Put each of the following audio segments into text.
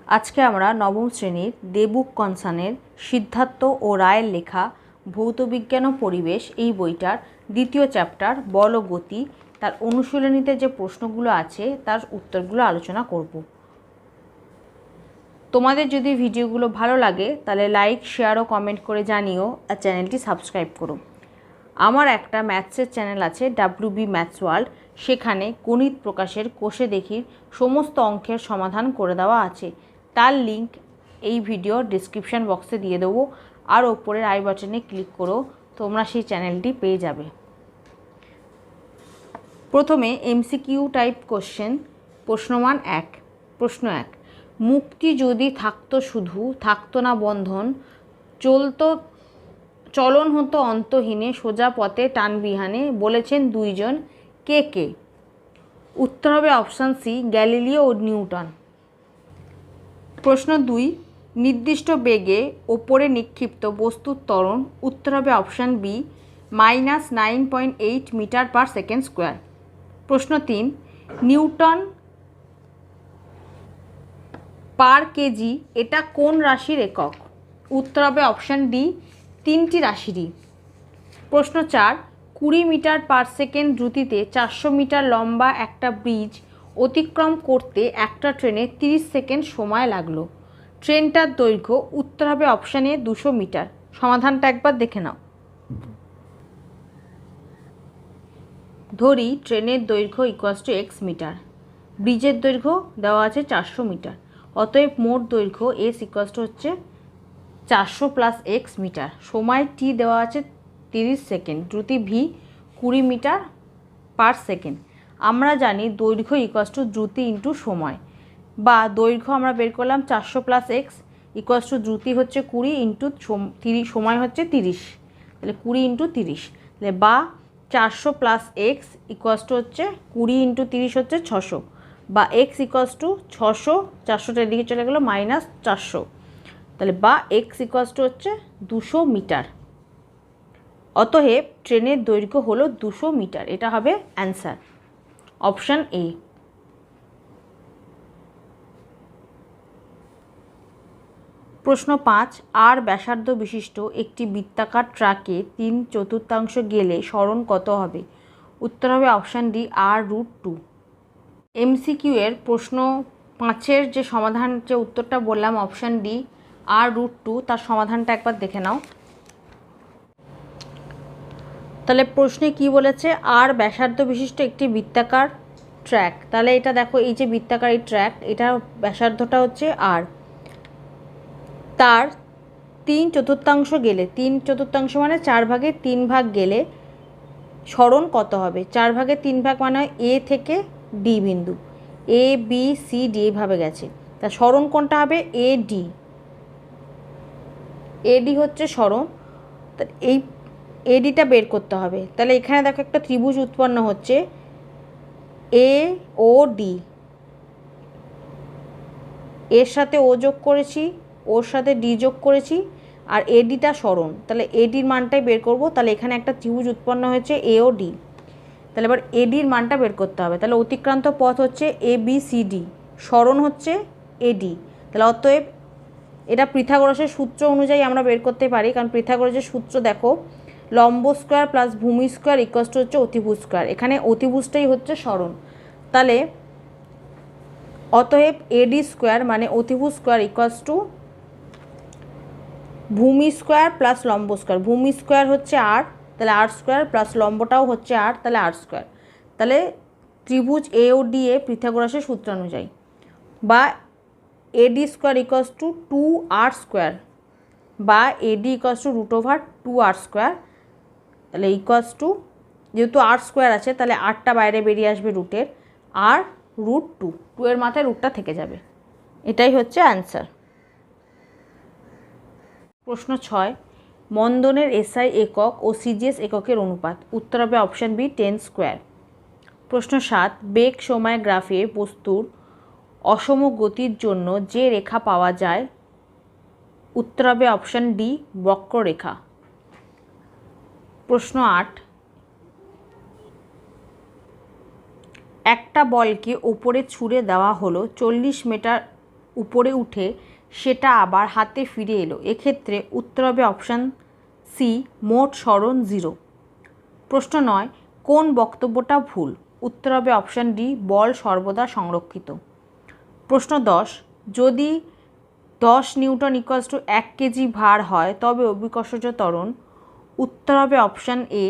আজকে আমরা নবম শ্রেণীর দেবুক কনসানের সিদ্ধার্থ ও রায়ের লেখা ভৌতবিজ্ঞান ও পরিবেশ এই বইটার দ্বিতীয় চ্যাপ্টার বল ও গতি তার অনুশীলনীতে যে প্রশ্নগুলো আছে তার উত্তরগুলো আলোচনা করব। তোমাদের যদি ভিডিওগুলো ভালো লাগে তাহলে লাইক, শেয়ার ও কমেন্ট করে জানিও আর চ্যানেলটি সাবস্ক্রাইব করো। আমার একটা ম্যাথসের চ্যানেল আছে WB ম্যাথস ওয়ার্ল্ড, সেখানে গণিত প্রকাশের কোষে দেখির সমস্ত অঙ্কের সমাধান করে দেওয়া আছে। তার লিঙ্ক এই ভিডিওর ডিসক্রিপশান বক্সে দিয়ে দেবো, আর ওপরের আই বাটনে ক্লিক করো, তোমরা সেই চ্যানেলটি পেয়ে যাবে। প্রথমে MCQ টাইপ কোশ্চেন। প্রশ্নমান 1। প্রশ্ন 1, মুক্তি যদি থাকতো শুধু, থাকতো না বন্ধন, চলন হতো অন্তহীনে, সোজা পথে টানবিহানে, বলেছেন দুইজন, কে কে? উত্তর হবে অপশান সি, গ্যালিলিও ও নিউটন। প্রশ্ন 2, নির্দিষ্ট বেগে ওপরে নিক্ষিপ্ত বস্তুর ত্বরণ। উত্তর হবে option B, -9.8 meter per second square. প্রশ্ন 3, নিউটন পার কেজি এটা কোন রাশির একক? উত্তর হবে অপশান ডি, 3টি রাশিরই। প্রশ্ন 4, 20 মিটার পার সেকেন্ড দ্রুতিতে 400 মিটার লম্বা একটা ব্রিজ অতিক্রম করতে একটা ট্রেনে 30 সেকেন্ড সময় লাগলো। ট্রেনটার দৈর্ঘ্য? উত্তর হবে অপশান এ, 200 মিটার। সমাধানটা একবার দেখে নাও। ধরি ট্রেনের দৈর্ঘ্য = x মিটার, ব্রিজের দৈর্ঘ্য দেওয়া আছে 400 মিটার, অতএব মোট দৈর্ঘ্য S হচ্ছে 400 + x মিটার। সময় t দেওয়া আছে 30 সেকেন্ড, দ্রুতি v 20 মিটার পার সেকেন্ড। আমরা জানি দৈর্ঘ্য দ্রুতি ইন্টু সময়, বা দৈর্ঘ্য আমরা বের করলাম 400 + x দ্রুতি হচ্ছে 20 ইন্টু সময় হচ্ছে 30, তাহলে 20 ইন্টু 30, তাহলে বা 400 + x হচ্ছে 20 ইন্টু 30 হচ্ছে 600, বা x 600, 400টা এদিকে চলে গেল -400, তাহলে বা x হচ্ছে 200 মিটার। অতএব ট্রেনের দৈর্ঘ্য হলো 200 মিটার। এটা হবে অ্যান্সার, অপশান এ। প্রশ্ন 5, আর ব্যাসার্ধ বিশিষ্ট একটি বৃত্তাকার ট্রাকে 3/4 গেলে সরণ কত হবে? উত্তর হবে অপশান ডি, r√2। MCQ এর প্রশ্ন 5-এর যে সমাধান, যে উত্তরটা বললাম অপশান ডি, r√2, তার সমাধানটা একবার দেখে নাও। তাহলে প্রশ্নে কি বলেছে? আর ব্যাসার্ধ বিশিষ্ট একটি বৃত্তাকার ট্র্যাক। তাহলে এটা দেখো, এই যে বৃত্তাকার এই ট্র্যাক, এটা ব্যাসার্ধটা হচ্ছে আর, তার 3/4 গেলে, 3/4 মানে 4 ভাগের 3 ভাগ গেলে সরণ কত হবে? 4 ভাগের 3 ভাগ মানে হয় এ থেকে ডি বিন্দু, ABCD এইভাবে গেছে, তা সরণ কোনটা হবে? AD হচ্ছে সরণ। তা এই ADটা বের করতে হবে। তাহলে এখানে দেখো একটা ত্রিভুজ উৎপন্ন হচ্ছে AOD, এর সাথে ও যোগ করেছি, ওর সাথে ডি যোগ করেছি, আর ADটা সরণ, তাহলে ADর মানটাই বের করব। তাহলে এখানে একটা ত্রিভুজ উৎপন্ন হয়েছে AOD, তাহলে এবার ADর মানটা বের করতে হবে। তাহলে অতিক্রান্ত পথ হচ্ছে ABCD, সরণ হচ্ছে AD, তাহলে অতএব এটা পিথাগোরাসের সূত্র অনুযায়ী আমরা বের করতে পারি, কারণ পিথাগোরাসের সূত্র দেখো, লম্ব স্কোয়ার প্লাস ভূমি স্কোয়ার হচ্ছে অতিভুজ স্কোয়ার। এখানে অতিভুজটাই হচ্ছে সরণ, তাহলে অতএব AD স্কোয়ার মানে অতিভুজ স্কোয়ার ভূমি স্কোয়ার প্লাস লম্ব স্কোয়ার। ভূমি স্কোয়ার হচ্ছে r, তাহলে r স্কোয়ার, প্লাস লম্বটাও হচ্ছে r, তাহলে r স্কোয়ার। তাহলে ত্রিভুজ AOD এ পিথাগোরাসের সূত্র অনুযায়ী, বা AD স্কোয়ার = 2r স্কোয়ার, বা AD √2r স্কোয়ার, তাহলে যেহেতু r স্কোয়ার আছে তাহলে rটা বাইরে বেরিয়ে আসবে রুটের, r√2, 2 এর মাথায় রুটটা থেকে যাবে। এটাই হচ্ছে অ্যান্সার। প্রশ্ন 6, মন্দনের SI একক ও CGS এককের অনুপাত। উত্তর হবে অপশান বি, 10 স্কোয়ার। প্রশ্ন 7, বেগ সময় গ্রাফে বস্তুর অসম গতির জন্য যে রেখা পাওয়া যায়। উত্তর হবে অপশান ডি, বক্ররেখা। প্রশ্ন 8, একটা বলকে ওপরে ছুঁড়ে দেওয়া হলো, 40 মিটার উপরে উঠে সেটা আবার হাতে ফিরে এলো, এক্ষেত্রে উত্তর হবে অপশান সি, মোট সরণ 0। প্রশ্ন 9, কোন বক্তব্যটা ভুল? উত্তর হবে অপশান ডি, বল সর্বদা সংরক্ষিত। প্রশ্ন 10, যদি 10 নিউটন ইকুয়ালস টু 1 কেজি ভার হয় তবে অভিকর্ষজ ত্বরণ? উত্তর হবে option A,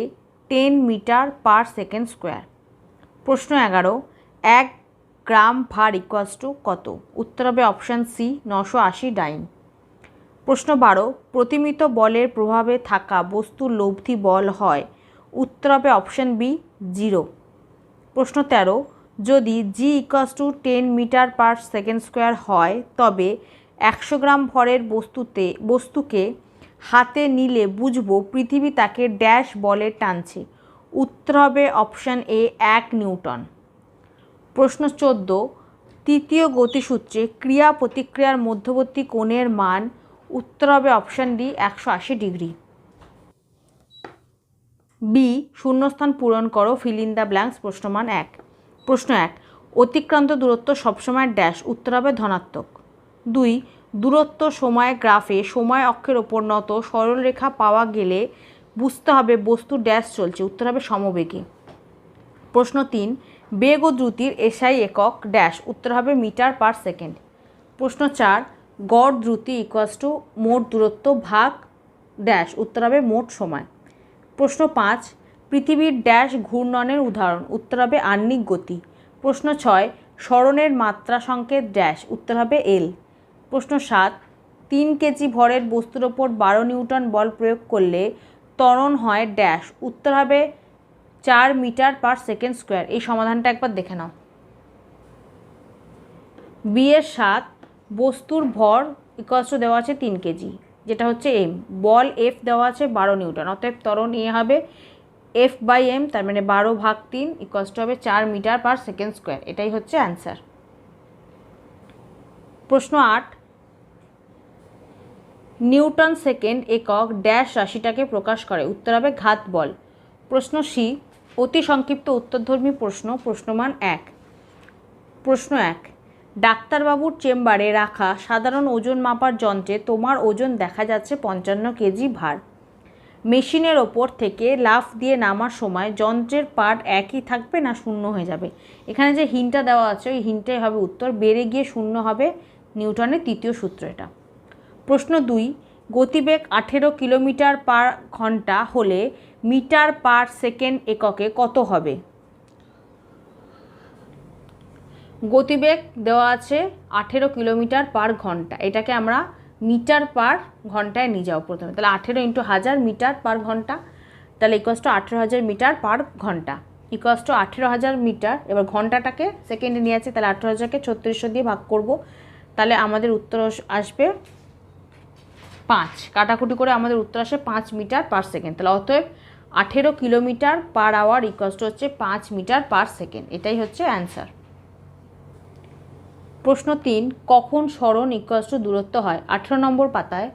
10 metre per second square. প্রশ্ন 11, 1 গ্রাম ভার ইকুয়ালস টু কত? উত্তর হবে অপশান সি, 980 ডাইন। প্রশ্ন 12, প্রতিমিত বলের প্রভাবে থাকা বস্তুর লব্ধি বল হয়? উত্তর হবে অপশান বি, 0। প্রশ্ন 13, যদি g equals to 10 metre per second square হয় তবে 100 গ্রাম ভরের বস্তুকে হাতে নিলে বুঝব পৃথিবী তাকে ড্যাশ বলে টানছে? উত্তর হবে অপশান এ, 1 নিউটন। প্রশ্ন 14, তৃতীয় গতিসূত্রে ক্রিয়া প্রতিক্রিয়ার মধ্যবর্তী কোণের মান? উত্তর হবে অপশান ডি, 180 ডিগ্রি। বি, শূন্যস্থান পূরণ করো, ফিল ইন দ্য ব্ল্যাঙ্কস। প্রশ্নমান 1। প্রশ্ন 1, অতিক্রান্ত দূরত্ব সবসময় ড্যাশ? উত্তর হবে ধনাত্মক। 2, দূরত্ব সময় গ্রাফে সময় অক্ষের ওপর নত সরলরেখা পাওয়া গেলে বুঝতে হবে বস্তু ড্যাশ চলছে? উত্তর হবে সমবেগে। প্রশ্ন 3, বেগ ও দ্রুতির এসআই একক ড্যাশ? উত্তর হবে মিটার পার সেকেন্ড। প্রশ্ন 4, গড় দ্রুতি ইকুয়ালস টু মোট দূরত্ব ভাগ ড্যাশ? উত্তর হবে মোট সময়। প্রশ্ন 5, পৃথিবীর ড্যাশ ঘূর্ণনের উদাহরণ? উত্তর হবে আহ্নিক গতি। প্রশ্ন 6, সরণের মাত্রা সংকেত ড্যাশ? উত্তর হবে এল। প্রশ্ন 7, 3 কেজি ভরের বস্তুর ওপর 12 নিউটন বল প্রয়োগ করলে ত্বরণ হয় ড্যাশ? উত্তর হবে 4 মিটার পার সেকেন্ড স্কোয়ার। এই সমাধানটা একবার দেখে নাও। বি এর 7, বস্তুর ভর ইকুয়ালস টু দেওয়া আছে 3 কেজি, যেটা হচ্ছে এম, বল এফ দেওয়া আছে 12 নিউটন, অতএব ত্বরণ এ হবে এফ বাই এম, তার মানে 12/3 ইকুয়ালস টু হবে 4 মিটার পার সেকেন্ড স্কোয়ার। এটাই হচ্ছে অ্যান্সার। প্রশ্ন 8, নিউটন সেকেন্ড একক ড্যাশ রাশিটাকে প্রকাশ করে? উত্তর হবে ঘাত বল। প্রশ্ন সি, অতি সংক্ষিপ্ত উত্তরধর্মী প্রশ্ন। প্রশ্নমান 1। প্রশ্ন 1, ডাক্তারবাবুর চেম্বারে রাখা সাধারণ ওজন মাপার যন্ত্রে তোমার ওজন দেখা যাচ্ছে 55 কেজি ভার। মেশিনের ওপর থেকে লাফ দিয়ে নামার সময় যন্ত্রের পার্ট একই থাকবে না শূন্য হয়ে যাবে? এখানে যে হিন্টটা দেওয়া আছে ওই হিন্টটাই হবে উত্তর, বেড়ে গিয়ে শূন্য হবে, নিউটনের তৃতীয় সূত্র এটা। প্রশ্ন 2, গতিবেগ 18 কিলোমিটার পার ঘন্টা হলে মিটার পার সেকেন্ড এককে কত হবে? গতিবেগ দেওয়া আছে 18 কিলোমিটার পার ঘন্টা, এটাকে আমরা মিটার পার ঘন্টায় নিয়ে যাও প্রথমে, তাহলে 18 × 1000 মিটার পার ঘন্টা, তাহলে ইকুয়ালস টু 18,000 মিটার পার ঘন্টা ইকুয়ালস টু 18,000 মিটার। এবার ঘন্টাটাকে সেকেন্ডে নিয়ে আছে, তাহলে 18,000কে 3600 দিয়ে ভাগ করব, তাহলে আমাদের উত্তর আসবে 5, কাটাকুটি করে আমাদের উত্তর আসে 5 মিটার পার সেকেন্ড। তাহলে অতএব 18 kilometer per hour equals to হচ্ছে 5 মিটার পার সেকেন্ড, এটাই হচ্ছে অ্যান্সার। প্রশ্ন 3, কখন সরণ ইকুয়ালস টু দূরত্ব হয়? 18 নম্বর পাতায়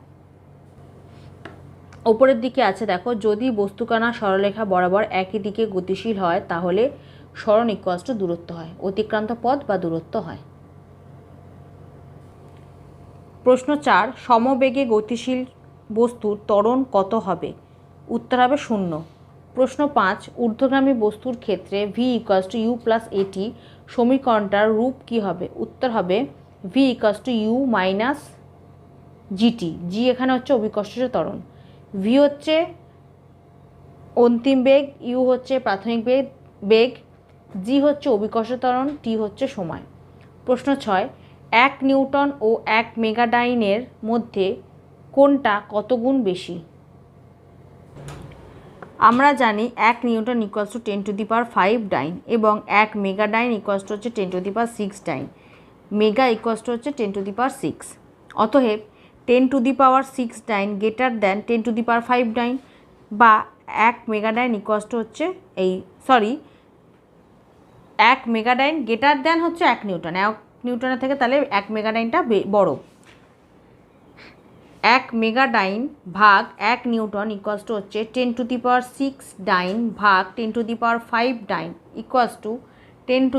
ওপরের দিকে আছে দেখো, যদি বস্তুকণা সরলরেখা বরাবর একই দিকে গতিশীল হয় তাহলে সরণ ইকুয়ালস টু দূরত্ব হয়, অতিক্রান্ত পথ বা দূরত্ব হয়। প্রশ্ন 4, সমবেগে গতিশীল বস্তুর ত্বরণ কত হবে? উত্তর হবে 0। প্রশ্ন 5, ঊর্ধ্বগামী বস্তুর ক্ষেত্রে v equals to u plus এটি সমীকরণটার রূপ কী হবে? উত্তর হবে v equals to u minus g t. G এখানে হচ্ছে অভিকর্ষজ ত্বরণ, ভি হচ্ছে অন্তিম বেগ, ইউ হচ্ছে প্রাথমিক বেগ, জি হচ্ছে অভিকর্ষজ ত্বরণ, টি হচ্ছে সময়। প্রশ্ন 6, 1 নিউটন ও 1 মেগাডাইনের মধ্যে কোনটা কত গুণ বেশি? আমরা জানি 1 নিউটন ইকুয়ালস টু 10⁵ ডাইন এবং 1 মেগাডাইন ইকুয়ালস টু হচ্ছে 10⁶ ডাইন, মেগা ইকুয়ালস টু হচ্ছে 10⁶। অতএব 10⁶ ডাইন গ্রেটার দ্যান 10⁵ ডাইন, বা 1 মেগাডাইন ইকুয়ালস টু হচ্ছে 1 মেগাডাইন গ্রেটার দ্যান হচ্ছে 1 নিউটন, 1 নিউটনের থেকে তাহলে 1 মেগাডাইনটা বড়। 1 মেগাডাইন ভাগ 1 নিউটন ইকুয়ালস টু হচ্ছে 10⁶ ডাইন ভাগ 10⁵ dyne equals to 10⁶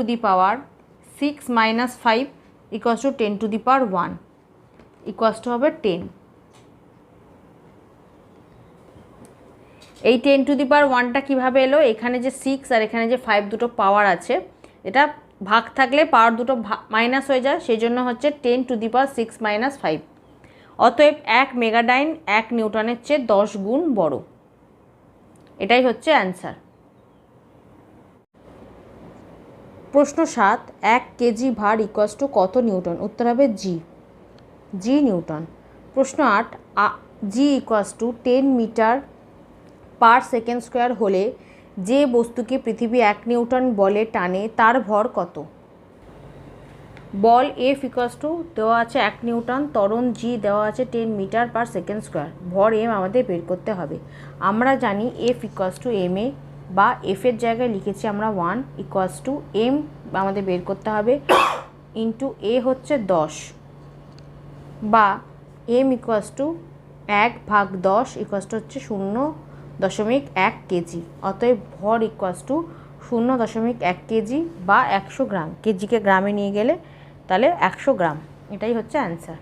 - 5 equals to 10⁻1 equals to হবে 10। এই 10⁻1টা কীভাবে এলো, এখানে যে 6 আর এখানে যে 5 দুটো পাওয়ার আছে, এটা ভাগ থাকলে পাওয়ার দুটো মাইনাস হয়ে যায়, সেই জন্য হচ্ছে 10⁻6 - 5। অতএব 1 মেগাডাইন 1 নিউটনের চেয়ে 10 গুণ বড়। এটাই হচ্ছে অ্যান্সার। প্রশ্ন 7, 1 কেজি ভার ইকুয়ালস টু কত নিউটন? উত্তর হবে জি নিউটন। প্রশ্ন 8, g equals to 10 metre per second square হলে যে বস্তুকে পৃথিবী 1 নিউটন বলে টানে তার ভর কত? বল এফ ইকুয়ালস টু দেওয়া আছে 1 নিউটন, ত্বরণ জি দেওয়া আছে 10 মিটার পার সেকেন্ড স্কোয়ার, ভর এম আমাদের বের করতে হবে। আমরা জানি F equals to M A, বা এফের জায়গায় লিখেছি আমরা 1 ইকুয়ালস টু এম আমাদের বের করতে হবে ইন্টু এ হচ্ছে 10, বা M equals to 1/10 equals to হচ্ছে 0.1 কেজি। অতএব ভর ইকুয়ালস টু 0.1 কেজি বা 100 গ্রাম। কেজিকে গ্রামে নিয়ে গেলে তাহলে 100 গ্রাম। এটাই হচ্ছে অ্যান্সার।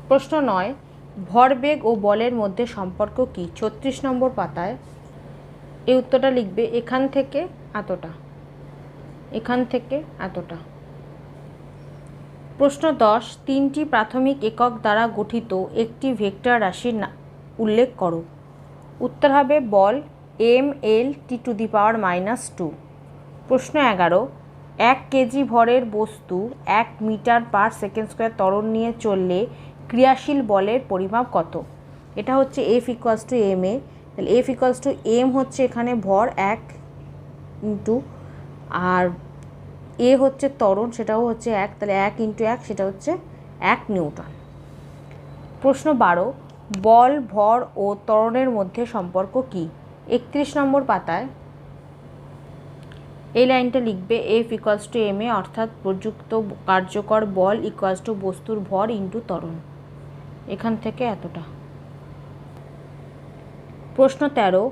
প্রশ্ন 9, ভরবেগ ও বলের মধ্যে সম্পর্ক কী? 36 নম্বর পাতায় এই উত্তরটা লিখবে, এখান থেকে এতটা, এখান থেকে এতটা। প্রশ্ন 10, 3টি প্রাথমিক একক দ্বারা গঠিত একটি ভেক্টর রাশির উল্লেখ করো। উত্তর হবে বল mL(T⁻²). প্রশ্ন 11, 1 কেজি ভরের বস্তু 1 মিটার পার সেকেন্ড স্কোয়ার ত্বরণ নিয়ে চললে ক্রিয়াশীল বলের পরিমাপ কত? এটা হচ্ছে F equals to M A, তাহলে এফ ইকুয়ালস টু এম হচ্ছে এখানে ভর 1 ইন্টু, আর এ হচ্ছে ত্বরণ, সেটাও হচ্ছে 1, তাহলে 1 ইন্টু 1 সেটা হচ্ছে 1 নিউটন। প্রশ্ন 12, বল, ভর ও ত্বরণের মধ্যে সম্পর্ক কী? 31 নম্বর পাতায় এই লাইনটা লিখবে, F equals to M A, অর্থাৎ প্রযুক্ত কার্যকর বল ইকুয়ালস টু বস্তুর ভর ইন্টু ত্বরণ। এখান থেকে এতটা। প্রশ্ন 13,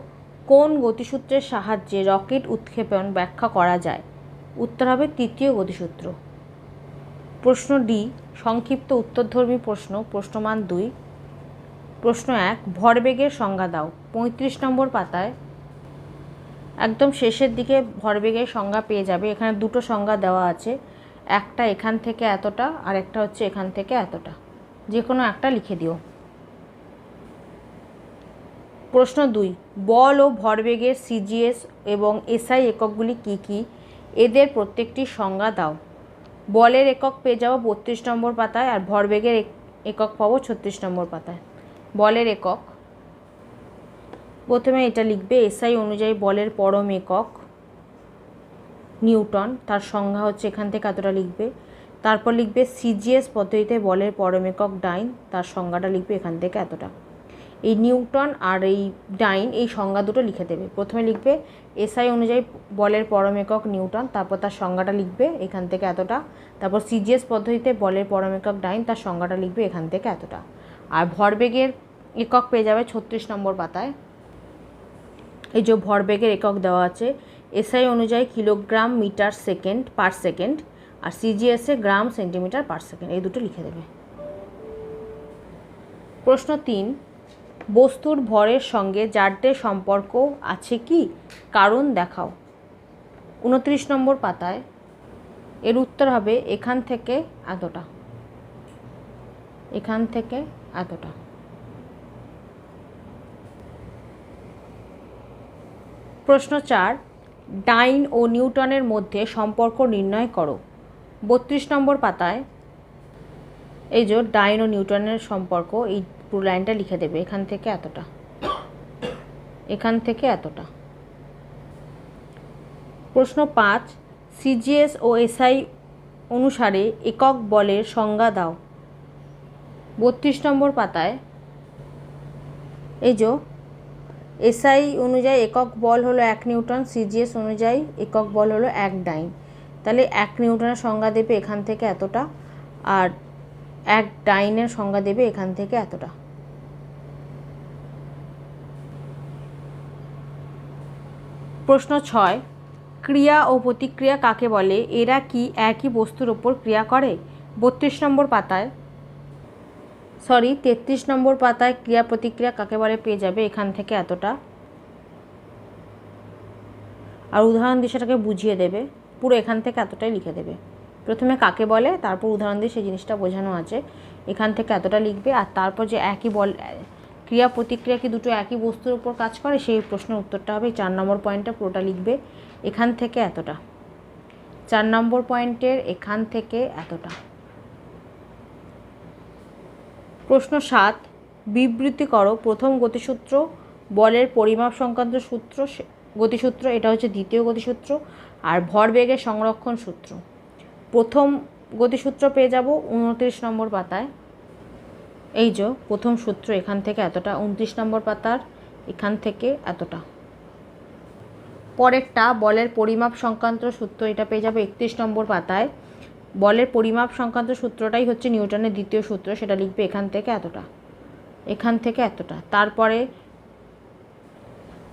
কোন গতিসূত্রের সাহায্যে রকেট উৎক্ষেপণ ব্যাখ্যা করা যায়? উত্তর হবে তৃতীয় গতিসূত্র। প্রশ্ন ডি, সংক্ষিপ্ত উত্তরধর্মী প্রশ্ন, প্রশ্নমান 2। প্রশ্ন 1, ভরবেগের সংজ্ঞা দাও। 35 নম্বর পাতায় একদম শেষের দিকে ভরবেগের সংজ্ঞা পেয়ে যাবে। এখানে দুটো সংজ্ঞা দেওয়া আছে, একটা এখান থেকে এতটা আর একটা হচ্ছে এখান থেকে এতটা, যে কোনো একটা লিখে দিও। প্রশ্ন 2, বল ও ভরবেগের সিজিএস এবং এসআই এককগুলি কী কী? এদের প্রত্যেকটির সংজ্ঞা দাও। বলের একক পেয়ে যাবো 32 নম্বর পাতায়, আর ভরবেগের একক পাবো 36 নম্বর পাতায়। বলের একক প্রথমে এটা লিখবে, এসআই অনুযায়ী বলের পরম একক নিউটন, তার সংজ্ঞা হচ্ছে এখান থেকে এতটা লিখবে। তারপর লিখবে সিজিএস পদ্ধতিতে বলের পরম একক ডাইন, তার সংজ্ঞাটা লিখবে এখান থেকে এতটা। এই নিউটন আর এই ডাইন এই সংজ্ঞা দুটো লিখে দেবে। প্রথমে লিখবে এসআই অনুযায়ী বলের পরম একক নিউটন, তারপর তার সংজ্ঞাটা লিখবে এখান থেকে এতটা। তারপর সিজিএস পদ্ধতিতে বলের পরম একক ডাইন, তার সংজ্ঞাটা লিখবে এখান থেকে এতটা। আর ভরবেগের একক পেয়ে যাবে 36 নম্বর পাতায়। এই যে ভরবেগের একক দেওয়া আছে, এসআই অনুযায়ী kilogram metre second per second, আর সিজিএসে গ্রাম সেন্টিমিটার পার সেকেন্ড, এই দুটো লিখে দেবে। প্রশ্ন 3, বস্তুর ভরের সঙ্গে জারদের সম্পর্ক আছে কি? কারণ দেখাও। 29 নম্বর পাতায় এর উত্তর হবে এখান থেকে এতটা, এখান থেকে এতটা। প্রশ্ন 4, ডাইন ও নিউটনের মধ্যে সম্পর্ক নির্ণয় করো। 32 নম্বর পাতায় এই যে ডাইন ও নিউটনের সম্পর্ক, এই পুরো লাইনটা লিখে দেবে, এখান থেকে এতটা, এখান থেকে এতটা। প্রশ্ন 5, সিজিএস ও এসআই অনুসারে একক বলের সংজ্ঞা দাও। 32 নম্বর পাতায় এই যে এসআই অনুযায়ী একক বল হলো 1 নিউটন, সিজিএস অনুযায়ী একক বল হলো 1 ডাইন, তাহলে 1 নিউটনের সংজ্ঞা দেবে এখান থেকে এতটা, আর 1 ডাইনের সংজ্ঞা দেবে এখান থেকে এতটা। প্রশ্ন 6, ক্রিয়া ও প্রতিক্রিয়া কাকে বলে? এরা কি একই বস্তুর ওপর ক্রিয়া করে? 32 নম্বর পাতায় 33 নম্বর পাতায় ক্রিয়া প্রতিক্রিয়া কাকে বলে পেয়ে যাবে এখান থেকে এতটা। আর উদাহরণ দিয়ে সেটাকে বুঝিয়ে দেবে, পুরো এখান থেকে এতটাই লিখে দেবে। প্রথমে কাকে বলে, তারপর উদাহরণ দিয়ে সেই জিনিসটা বোঝানো আছে, এখান থেকে এতটা লিখবে। আর তারপর যে একই ক্রিয়া প্রতিক্রিয়া কি দুটো একই বস্তুর উপর কাজ করে, সেই প্রশ্নের উত্তরটা হবে 4 নম্বর পয়েন্টটা পুরোটা লিখবে এখান থেকে এতটা। 4 নম্বর পয়েন্টের এখান থেকে এতটা। প্রশ্ন 7, বিবৃতি করো প্রথম গতিসূত্র বলের পরিমাপ সংক্রান্ত সূত্র গতিসূত্র, এটা হচ্ছে দ্বিতীয় গতিসূত্র, আর ভরবেগের সংরক্ষণ সূত্র। প্রথম গতিসূত্র পেয়ে যাব 29 নম্বর পাতায়। এই যে প্রথম সূত্র এখান থেকে এতটা, 29 নম্বর পাতার এখান থেকে এতটা। পরেরটা বলের পরিমাপ সংক্রান্ত সূত্র, এটা পেয়ে যাবে 31 নম্বর পাতায়। বলের পরিমাপ সংক্রান্ত সূত্রটাই হচ্ছে নিউটনের দ্বিতীয় সূত্র, সেটা লিখবে এখান থেকে এতটা, এখান থেকে এতটা। তারপরে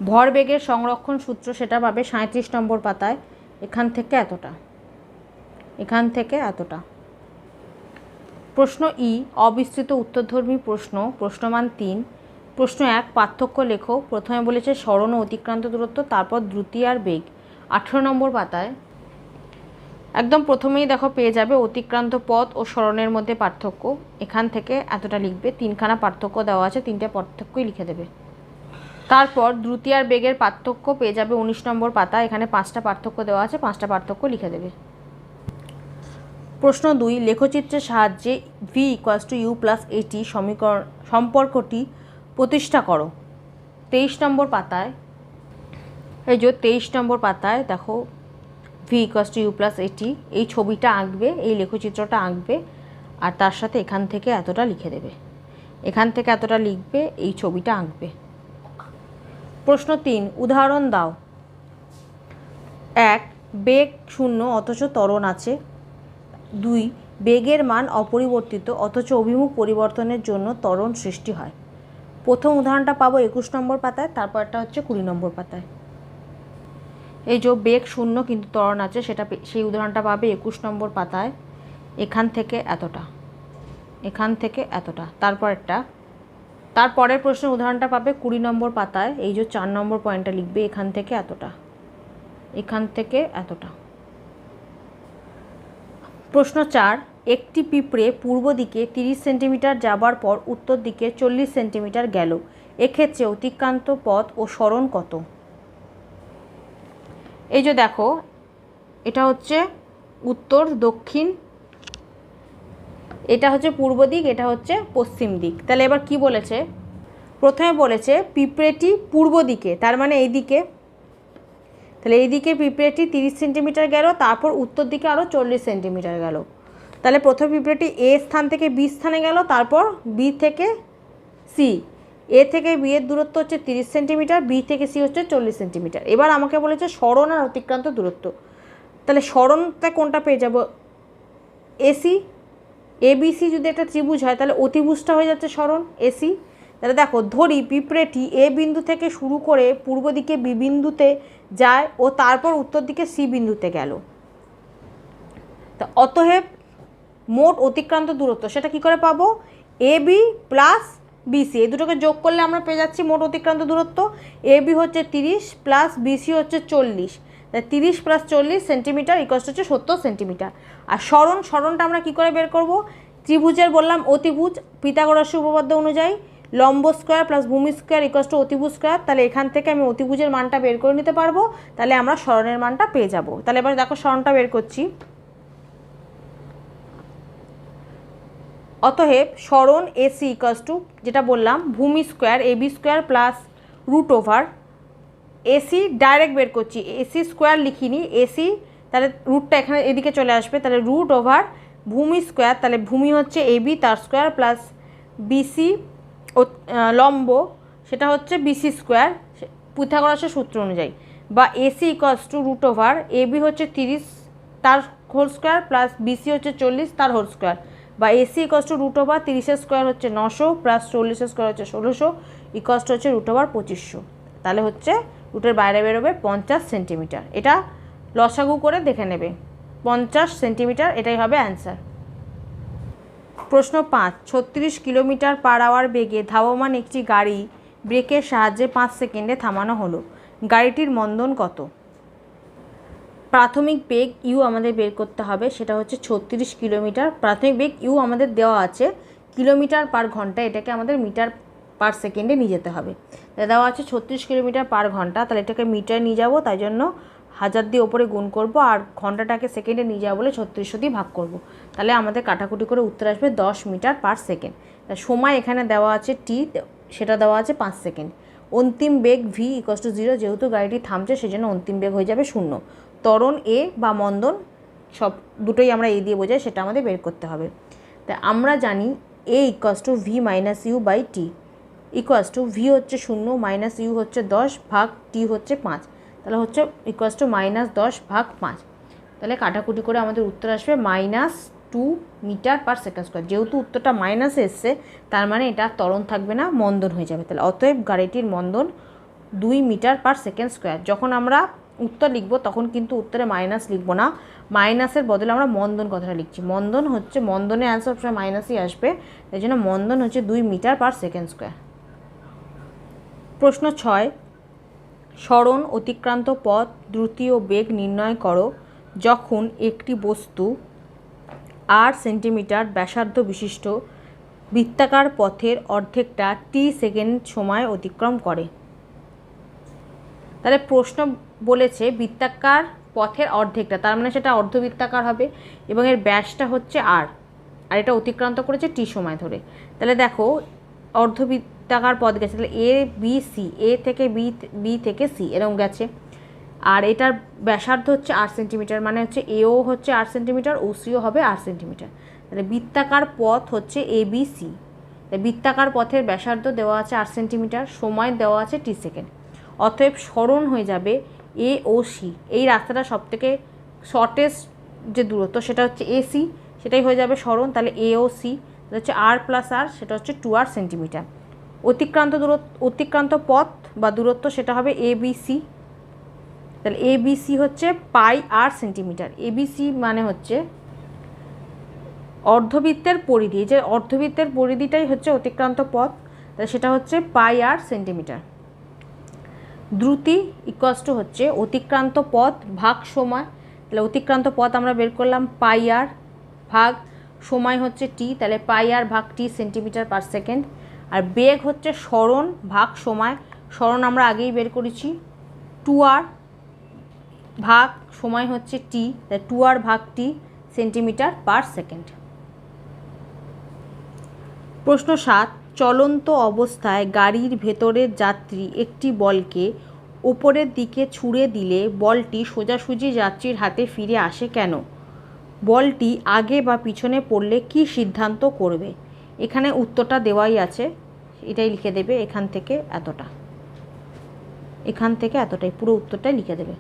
ভরবেগের সংরক্ষণ সূত্র, সেটা পাবে 37 নম্বর পাতায়, এখান থেকে এতটা, এখান থেকে এতটা। প্রশ্ন ই, অবিস্তৃত উত্তরধর্মী প্রশ্ন, প্রশ্নমান 3। প্রশ্ন 1, পার্থক্য লেখো। প্রথমে বলেছে সরণ ও অতিক্রান্ত দূরত্ব, তারপর দ্রুতি আর বেগ। 18 নম্বর পাতায় একদম প্রথমেই দেখো পেয়ে যাবে অতিক্রান্ত পথ ও সরণের মধ্যে পার্থক্য, এখান থেকে এতটা লিখবে। 3খানা পার্থক্য দেওয়া আছে, 3টে পার্থক্যই লিখে দেবে। তারপর দ্রুতি আর বেগের পার্থক্য পেয়ে যাবে 19 নম্বর পাতা, এখানে 5টা পার্থক্য দেওয়া আছে, 5টা পার্থক্য লিখে দেবে। প্রশ্ন 2, লেখচিত্রের সাহায্যে v = u + at সম্পর্কটি প্রতিষ্ঠা করো। 23 নম্বর পাতায়, এই যে 23 নম্বর পাতায় দেখো v = u + at, এই ছবিটা আঁকবে, এই লেখচিত্রটা আঁকবে, আর তার সাথে এখান থেকে এতটা লিখে দেবে, এখান থেকে এতটা লিখবে, এই ছবিটা আঁকবে। প্রশ্ন 3, উদাহরণ দাও। 1, বেগ 0 অথচ ত্বরণ আছে। 2, বেগের মান অপরিবর্তিত অথচ অভিমুখ পরিবর্তনের জন্য ত্বরণ সৃষ্টি হয়। প্রথম উদাহরণটা পাবো 21 নম্বর পাতায়, তারপরটা হচ্ছে 20 নম্বর পাতায়। এই যে বেগ 0 কিন্তু ত্বরণ আছে, সেই উদাহরণটা পাবে 21 নম্বর পাতায়, এখান থেকে এতটা, এখান থেকে এতটা। তারপরের প্রশ্নের উদাহরণটা পাবে 20 নম্বর পাতায়, এই যে 4 নম্বর পয়েন্টটা লিখবে, এখান থেকে এতটা, এখান থেকে এতটা। প্রশ্ন 4, একটি পিঁপড়ে পূর্ব দিকে 30 সেন্টিমিটার যাবার পর উত্তর দিকে 40 সেন্টিমিটার গেল, এক্ষেত্রে অতিক্রান্ত পথ ও সরণ কত? এই যে দেখো, এটা হচ্ছে উত্তর দক্ষিণ, এটা হচ্ছে পূর্ব দিক, এটা হচ্ছে পশ্চিম দিক। তাহলে এবার কি বলেছে? প্রথমে বলেছে পিঁপড়েটি পূর্ব দিকে, তার মানে এই দিকে, তাহলে এই দিকে পিঁপড়েটি 30 সেন্টিমিটার গেল, তারপর উত্তর দিকে আরও 40 সেন্টিমিটার গেল। তাহলে প্রথম পিঁপড়েটি এ স্থান থেকে বি স্থানে গেল, তারপর বি থেকে সি, এ থেকে বি এর দূরত্ব হচ্ছে 30 সেন্টিমিটার, বি থেকে সি হচ্ছে 40 সেন্টিমিটার। এবার আমাকে বলেছে সরণ আর অতিক্রান্ত দূরত্ব, তাহলে সরণটা কোনটা পেয়ে যাব? এসি, এবিসি যদি একটা ত্রিভুজ হয় তাহলে অতিভুজটা হয়ে যাচ্ছে সরণ এসি। তাহলে দেখো, ধরি পিঁপড়েটি এ বিন্দু থেকে শুরু করে পূর্ব দিকে বি বিন্দুতে যায় ও তারপর উত্তর দিকে সি বিন্দুতে গেল। তা অতএব মোট অতিক্রান্ত দূরত্ব সেটা কি করে পাবো? এ বি প্লাস বিসি, এই দুটোকে যোগ করলে আমরা পেয়ে যাচ্ছি মোট অতিক্রান্ত দূরত্ব। এ বি হচ্ছে 30 প্লাস বিসি হচ্ছে 40, 30 প্লাস 40 সেন্টিমিটার ইকুয়াল হচ্ছে 70 সেন্টিমিটার। আর সরণটা আমরা কি করে বের করব? ত্রিভুজের বললাম অতিভুজ, পিথাগোরাসের উপপাদ্য অনুযায়ী লম্ব স্কোয়ার প্লাস ভূমি স্কোয়ার ইকুয়াল টু অতিভুজ স্কোয়ার। তাহলে এখান থেকে আমি অতিভুজের মানটা বের করে নিতে পারবো, তাহলে আমরা সরণের মানটা পেয়ে যাব। তাহলে এবার দেখো সরণটা বের করছি। অতএব সরণ এসি ইকুয়াল টু, যেটা বললাম, ভূমি square AB square plus root over AC, direct বের করছি, এসি স্কোয়ার লিখিনি, এসি, তাহলে রুটটা এখানে এদিকে চলে আসবে, তাহলে রুট ওভার ভূমি স্কোয়ার, তাহলে ভূমি হচ্ছে এবি তার স্কোয়ার প্লাস বিসি লম্ব, সেটা হচ্ছে বিসি স্কোয়ার পিথাগোরাসের সূত্র অনুযায়ী, বা AC equals to root over AB হচ্ছে 30 তার হোল স্কোয়ার প্লাস বিসি হচ্ছে 40 তার হোল স্কোয়ার, বা AC equals to root over 30-এর স্কোয়ার হচ্ছে 900 প্লাস 40-এর স্কোয়ার হচ্ছে 1600 ইকুয়ালস টু হচ্ছে রুট ওভার 2500। তাহলে হচ্ছে রুটের বাইরে বেরোবে 50 সেন্টিমিটার। এটা লসাগু করে দেখে নেবে। 50 সেন্টিমিটার, এটাই হবে অ্যান্সার। প্রশ্ন 5, 36 কিলোমিটার পার আওয়ার বেগে ধাবমান একটি গাড়ি ব্রেকের সাহায্যে 5 সেকেন্ডে থামানো হলো, গাড়িটির মন্দন কত? প্রাথমিক বেগ ইউ আমাদের বের করতে হবে, সেটা হচ্ছে 36 কিলোমিটার। প্রাথমিক বেগ ইউ আমাদের দেওয়া আছে কিলোমিটার পার ঘন্টা, এটাকে আমাদের মিটার পার সেকেন্ডে নিয়ে যেতে হবে। দেওয়া আছে 36 কিলোমিটার পার ঘন্টা, তাহলে এটাকে মিটার নিয়ে যাব, তাই জন্য 1000 দিয়ে ওপরে গুণ করব, আর ঘন্টাটাকে সেকেন্ডে নিয়ে যাবো বলে 3600 দিয়ে ভাগ করব। তাহলে আমাদের কাটাকুটি করে উত্তর আসবে 10 মিটার পার সেকেন্ড। সময় এখানে দেওয়া আছে টি, সেটা দেওয়া আছে 5 সেকেন্ড। অন্তিম বেগ ভি = 0, যেহেতু গাড়িটি থামছে সেজন্য অন্তিম বেগ হয়ে যাবে 0। ত্বরণ এ বা মন্দন, সব দুটোই আমরা এ দিয়ে বোঝাই, সেটা আমাদের বের করতে হবে। তা আমরা জানি A = V minus U by T, V হচ্ছে 0 মাইনাস ইউ হচ্ছে 10 ভাগ টি হচ্ছে 5, তাহলে হচ্ছে -10 ভাগ 5। তাহলে কাটাকুটি করে আমাদের উত্তর আসবে -2 মিটার পার সেকেন্ড স্কোয়ার। যেহেতু উত্তরটা মাইনাসে এসছে, তার মানে এটা ত্বরণ থাকবে না, মন্দন হয়ে যাবে। তাহলে অতএব গাড়িটির মন্দন 2 মিটার পার সেকেন্ড স্কোয়ার। যখন আমরা উত্তর লিখব তখন কিন্তু উত্তরে মাইনাস লিখবো না, মাইনাসের বদলে আমরা মন্দন কথাটা লিখছি। মন্দন হচ্ছে, মন্দনের অ্যান্সার সবসময় মাইনাসই আসবে, তাই জন্য মন্দন হচ্ছে 2 মিটার পার সেকেন্ড স্কোয়ার। প্রশ্ন 6, সরণ অতিক্রান্ত পথ দ্রুতি ও বেগ নির্ণয় করো যখন একটি বস্তু 8 সেন্টিমিটার ব্যাসার্ধ বিশিষ্ট বৃত্তাকার পথের অর্ধেকটা টি সেকেন্ড সময় অতিক্রম করে। তাহলে প্রশ্ন বলেছে বৃত্তাকার পথের অর্ধেকটা, তার মানে সেটা অর্ধবৃত্তাকার হবে এবং এর ব্যাসটা হচ্ছে আর এটা অতিক্রান্ত করেছে টি সময় ধরে। তাহলে দেখো অর্ধবৃত্তাকার পথ গেছে, তাহলে এ বি সি, এ থেকে বি থেকে সি এরকম গেছে, আর এটার ব্যাসার্ধ হচ্ছে 8 সেন্টিমিটার, মানে হচ্ছে এও হচ্ছে 8 সেন্টিমিটার, ও সিও হবে 8 সেন্টিমিটার। তাহলে বৃত্তাকার পথ হচ্ছে এ বি সি। বৃত্তাকার পথের ব্যাসার্ধ দেওয়া আছে 8 সেন্টিমিটার, সময় দেওয়া আছে টি সেকেন্ড। অতএব সরণ হয়ে যাবে এ ও সি। এই রাস্তাটা সবথেকে শর্টেস্ট যে দূরত্ব সেটা হচ্ছে এসি, সেটাই হয়ে যাবে সরণ। তাহলে এ ও সি হচ্ছে আর প্লাস আর, সেটা হচ্ছে 2r সেন্টিমিটার। অতিক্রান্ত পথ বা দূরত্ব সেটা হবে এ বি সি। তাহলে এ বি সি হচ্ছে পাই আর সেন্টিমিটার। এ বি সি মানে হচ্ছে অর্ধবৃত্তের পরিধি, যে অর্ধবৃত্তের পরিধিটাই হচ্ছে অতিক্রান্ত পথ, তাহলে সেটা হচ্ছে পাই আর সেন্টিমিটার। দ্রুতি = হচ্ছে অতিক্রান্ত পথ ভাগ সময়, তাহলে অতিক্রান্ত পথ আমরা বের করলাম পাই আর ভাগ সময় হচ্ছে টি, তাহলে পাই আর ভাগ টি সেন্টিমিটার পার সেকেন্ড। আর বেগ হচ্ছে সরণ ভাগ সময়, সরণ আমরা আগেই বের করেছি 2r ভাগ সময় হচ্ছে টি, তাহলে 2r ভাগ টি সেন্টিমিটার পার সেকেন্ড। প্রশ্ন 7, চলন্ত অবস্থায় গাড়ির ভেতরের যাত্রী একটি বলকে উপরের দিকে ছুঁড়ে দিলে বলটি সোজাসুজি যাত্রীর হাতে ফিরে আসে কেন? বলটি আগে বা পিছনে পড়লে কি সিদ্ধান্ত করবে? এখানে উত্তরটা দেওয়াই আছে, এটাই লিখে দেবে, এখান থেকে এতটা, এখান থেকে এতটাই, পুরো উত্তরটাই লিখে দেবে।